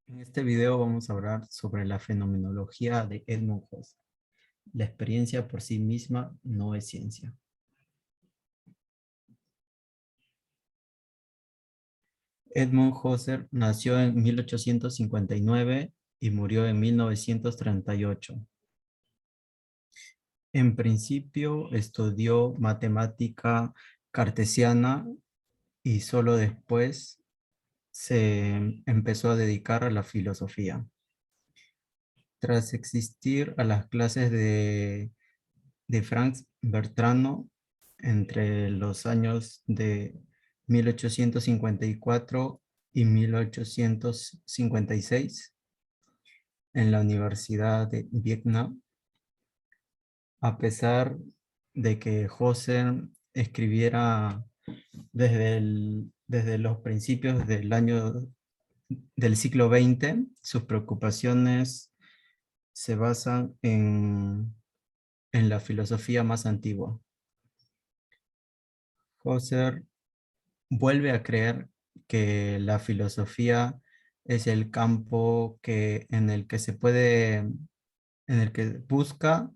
En este video vamos a hablar sobre la fenomenología de Edmund Husserl. La experiencia por sí misma no es ciencia. Edmund Husserl nació en 1859 y murió en 1938. En principio estudió matemática cartesiana y solo después se empezó a dedicar a la filosofía. Tras existir a las clases de Franz Bertrano entre los años de 1854 y 1856 en la Universidad de Viena, a pesar de que Husserl escribiera desde los principios del siglo XX, sus preocupaciones se basan en la filosofía más antigua. Husserl vuelve a creer que la filosofía es el campo en el que en el que busca,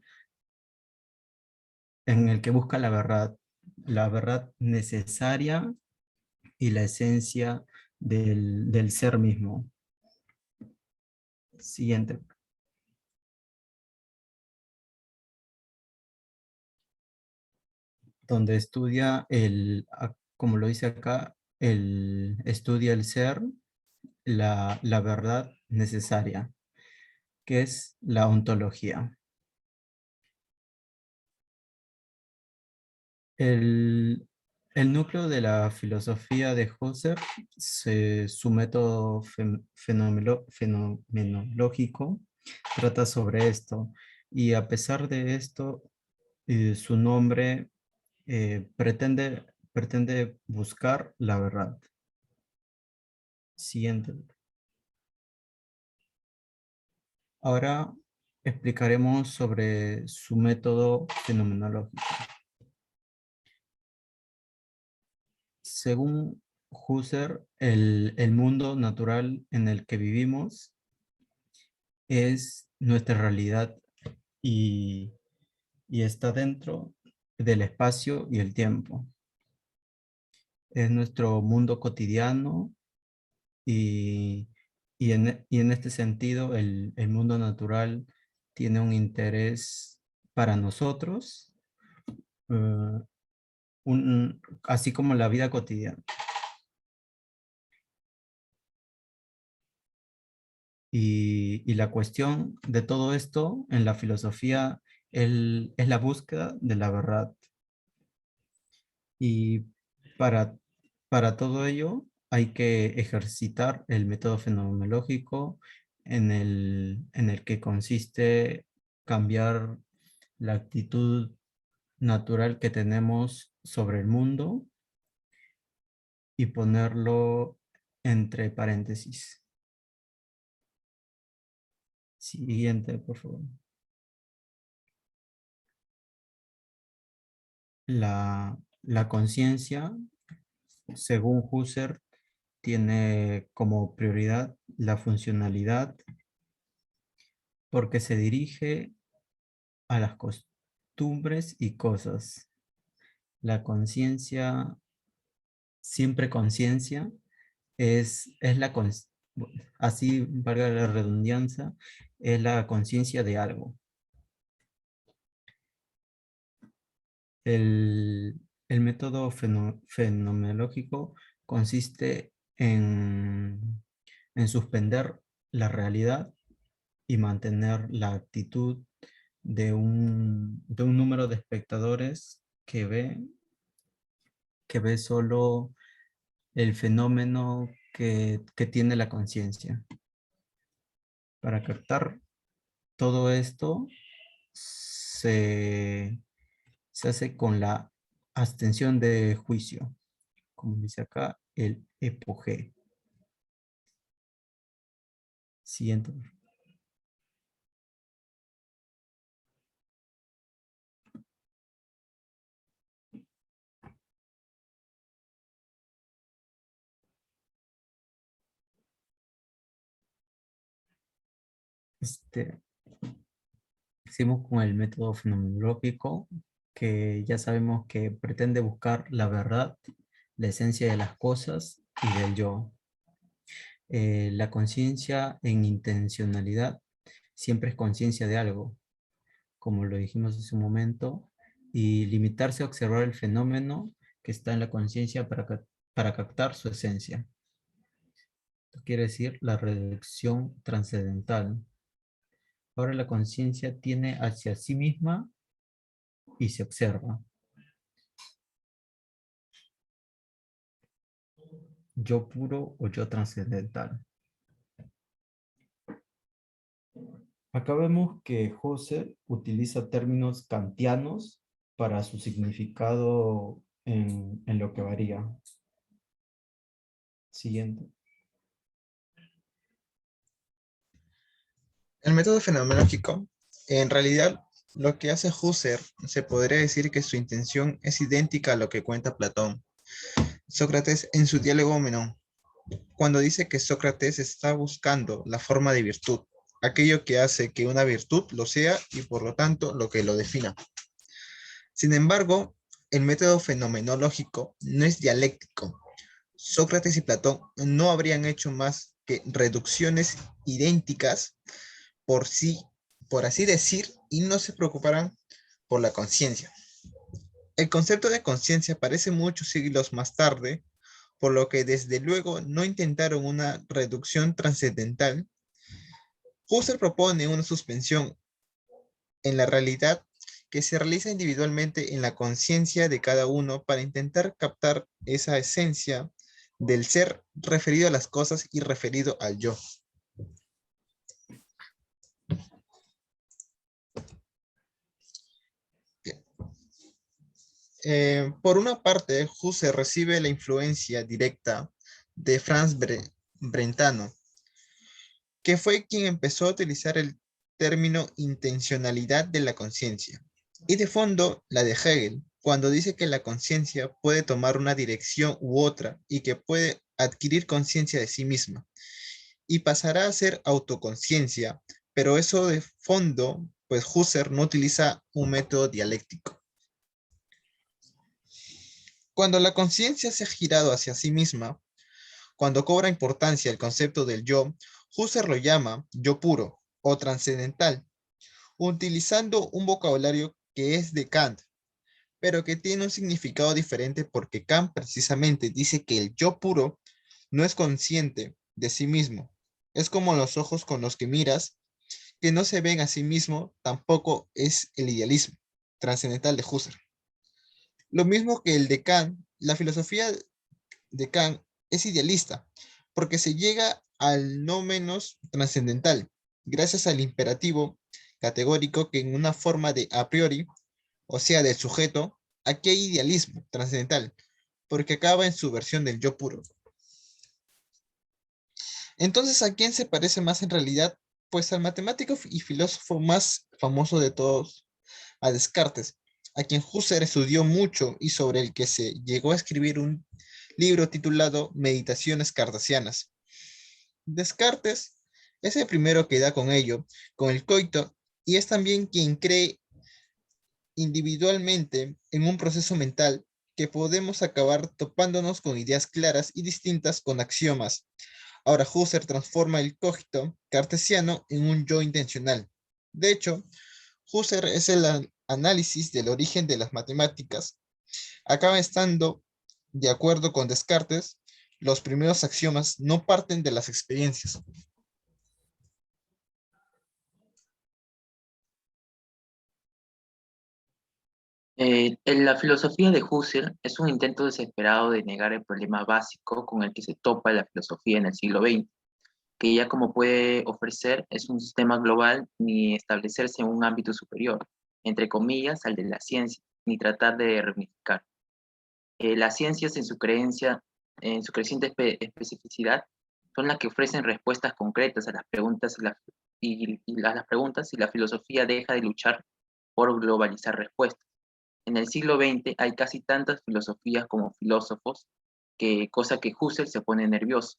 en el que busca la verdad necesaria y la esencia del ser mismo. Siguiente. Donde estudia como lo dice acá, estudia el ser, la verdad necesaria, que es la ontología. El, el núcleo de la filosofía de Husserl, su método fenomenológico, trata sobre esto. Y a pesar de esto, su nombre pretende buscar la verdad. Siguiente. Ahora explicaremos sobre su método fenomenológico. Según Husserl, el mundo natural en el que vivimos es nuestra realidad y, y está dentro del espacio y el tiempo. Es nuestro mundo cotidiano y, y en este sentido el mundo natural tiene un interés para nosotros, eh, así como la vida cotidiana. Y la cuestión de todo esto en la filosofía es la búsqueda de la verdad. Y para, para todo ello hay que ejercitar el método fenomenológico en el que consiste cambiar la actitud natural que tenemos sobre el mundo y ponerlo entre paréntesis. Siguiente, por favor. La conciencia, según Husserl, tiene como prioridad la funcionalidad porque se dirige a las costumbres y cosas. La conciencia, siempre conciencia, es así valga la redundancia, es la conciencia de algo. El método fenomenológico consiste en suspender la realidad y mantener la actitud de un número de espectadores que ve solo el fenómeno que tiene la conciencia. Para captar todo esto se hace con la abstención de juicio, como dice acá, el epogé. Siguiente. Este, Seguimos con el método fenomenológico, que ya sabemos que pretende buscar la verdad, la esencia de las cosas y del yo. La conciencia en intencionalidad siempre es conciencia de algo, como lo dijimos hace un momento, y limitarse a observar el fenómeno que está en la conciencia para captar su esencia. Esto quiere decir la reducción trascendental. Ahora la conciencia tiene hacia sí misma y se observa. Yo puro o yo trascendental. Acá vemos que Husserl utiliza términos kantianos para su significado en lo que varía. Siguiente. El método fenomenológico, en realidad, lo que hace Husserl, se podría decir que su intención es idéntica a lo que cuenta Platón. Sócrates en su diálogo Menón, cuando dice que Sócrates está buscando la forma de virtud, aquello que hace que una virtud lo sea y por lo tanto lo que lo defina. Sin embargo, el método fenomenológico no es dialéctico. Sócrates y Platón no habrían hecho más que reducciones idénticas por sí, por así decir, y no se preocuparan por la conciencia. El concepto de conciencia aparece muchos siglos más tarde, por lo que desde luego no intentaron una reducción trascendental. Husserl propone una suspensión en la realidad que se realiza individualmente en la conciencia de cada uno para intentar captar esa esencia del ser referido a las cosas y referido al yo. Por una parte, Husserl recibe la influencia directa de Brentano, que fue quien empezó a utilizar el término intencionalidad de la conciencia. Y de fondo, la de Hegel, cuando dice que la conciencia puede tomar una dirección u otra y que puede adquirir conciencia de sí misma y pasará a ser autoconciencia, pero eso de fondo, pues Husserl no utiliza un método dialéctico. Cuando la conciencia se ha girado hacia sí misma, cuando cobra importancia el concepto del yo, Husserl lo llama yo puro o trascendental, utilizando un vocabulario que es de Kant, pero que tiene un significado diferente porque Kant precisamente dice que el yo puro no es consciente de sí mismo. Es como los ojos con los que miras, que no se ven a sí mismo, tampoco es el idealismo trascendental de Husserl. Lo mismo que el de Kant, la filosofía de Kant es idealista, porque se llega al no menos trascendental, gracias al imperativo categórico que en una forma de a priori, o sea, del sujeto, aquí hay idealismo trascendental, porque acaba en su versión del yo puro. Entonces, ¿a quién se parece más en realidad? Pues al matemático y filósofo más famoso de todos, a Descartes, a quien Husserl estudió mucho y sobre el que se llegó a escribir un libro titulado Meditaciones Cartesianas. Descartes es el primero que da con ello, con el coito, y es también quien cree individualmente en un proceso mental que podemos acabar topándonos con ideas claras y distintas con axiomas. Ahora Husserl transforma el cogito cartesiano en un yo intencional. De hecho, Husserl es el análisis del origen de las matemáticas. Acaba estando de acuerdo con Descartes, los primeros axiomas no parten de las experiencias. En la filosofía de Husserl es un intento desesperado de negar el problema básico con el que se topa la filosofía en el siglo XX, que ya como puede ofrecer es un sistema global ni establecerse en un ámbito superior, entre comillas, al de la ciencia, ni tratar de reunificar. Las ciencias en su creciente especificidad, son las que ofrecen respuestas concretas a las preguntas a las preguntas y la filosofía deja de luchar por globalizar respuestas. En el siglo XX hay casi tantas filosofías como filósofos, cosa que Husserl se pone nervioso.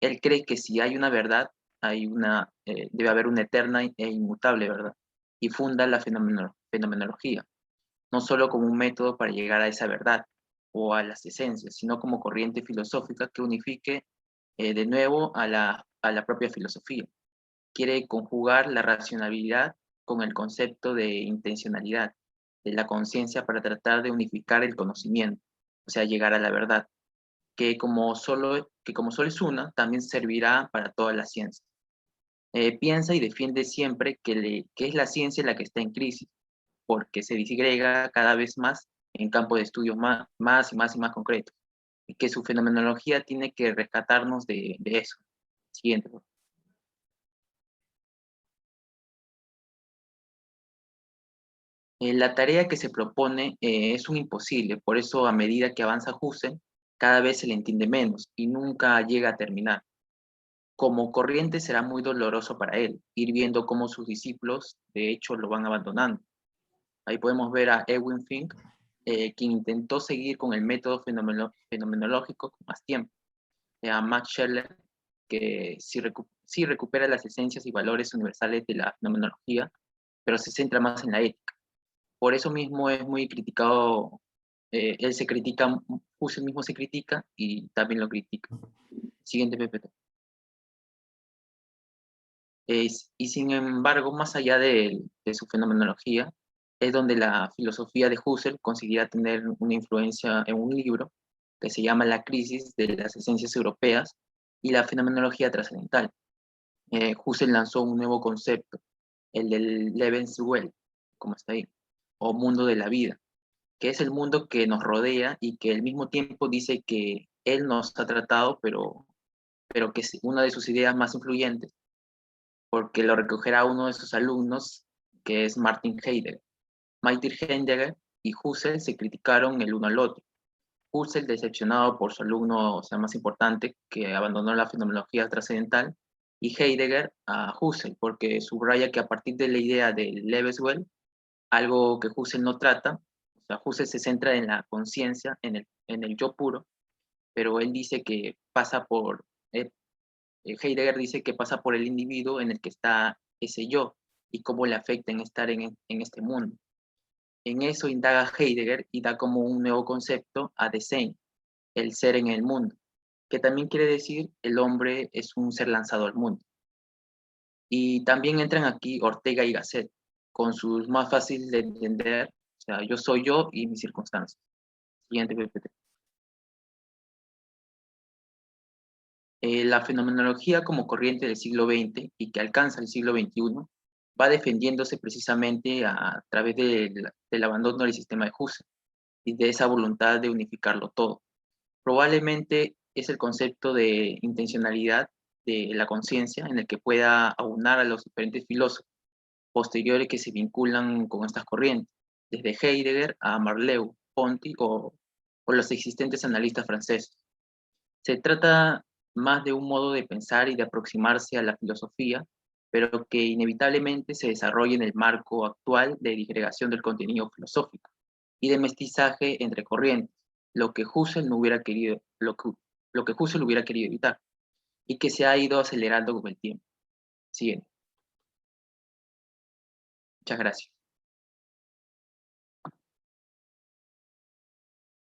Él cree que si hay una verdad, debe haber una eterna e inmutable verdad, y funda la fenomenología, no solo como un método para llegar a esa verdad o a las esencias, sino como corriente filosófica que unifique de nuevo a la propia filosofía. Quiere conjugar la racionalidad con el concepto de intencionalidad, de la conciencia para tratar de unificar el conocimiento, o sea, llegar a la verdad, que como solo es una, también servirá para toda la ciencia. Piensa y defiende siempre que es la ciencia la que está en crisis, porque se disgrega cada vez más en campos de estudios más y más concretos, y que su fenomenología tiene que rescatarnos de eso. Siguiente. Por favor. La tarea que se propone es un imposible, por eso a medida que avanza Husserl, cada vez se le entiende menos y nunca llega a terminar. Como corriente será muy doloroso para él, ir viendo cómo sus discípulos de hecho lo van abandonando. Ahí podemos ver a Erwin Fink, quien intentó seguir con el método fenomenológico con más tiempo. A Max Scheler, que sí recupera las esencias y valores universales de la fenomenología, pero se centra más en la ética. Por eso mismo es muy criticado, él se critica, Husserl mismo se critica y también lo critica. Siguiente PPT. Y sin embargo, más allá de su fenomenología, es donde la filosofía de Husserl conseguirá tener una influencia en un libro que se llama La crisis de las esencias europeas y la fenomenología trascendental. Husserl lanzó un nuevo concepto, el del Lebenswelt, como está ahí, o mundo de la vida, que es el mundo que nos rodea y que al mismo tiempo dice que él nos ha tratado, pero que es una de sus ideas más influyentes, porque lo recogerá uno de sus alumnos, que es Martin Heidegger. Martin Heidegger y Husserl se criticaron el uno al otro. Husserl, decepcionado por su alumno, o sea, más importante, que abandonó la fenomenología trascendental, y Heidegger a Husserl, porque subraya que a partir de la idea del Lebenswelt, algo que Husserl no trata, o sea, Husserl se centra en la conciencia, en el yo puro, pero él dice que pasa por, Heidegger dice que pasa por el individuo en el que está ese yo y cómo le afecta en estar en este mundo. En eso indaga Heidegger y da como un nuevo concepto a Dasein, el ser en el mundo, que también quiere decir el hombre es un ser lanzado al mundo. Y también entran aquí Ortega y Gasset, con sus más fáciles de entender, o sea, yo soy yo y mis circunstancias. Siguiente PPT. La fenomenología como corriente del siglo XX y que alcanza el siglo XXI va defendiéndose precisamente a través del abandono del sistema de Husserl y de esa voluntad de unificarlo todo. Probablemente es el concepto de intencionalidad de la conciencia en el que pueda aunar a los diferentes filósofos posteriores que se vinculan con estas corrientes, desde Heidegger a Marleau, Ponty o los existentes analistas franceses. Se trata más de un modo de pensar y de aproximarse a la filosofía, pero que inevitablemente se desarrolla en el marco actual de disgregación del contenido filosófico y de mestizaje entre corrientes, lo que Husserl no hubiera querido, lo que Husserl hubiera querido evitar, y que se ha ido acelerando con el tiempo. Siguiente. Muchas gracias.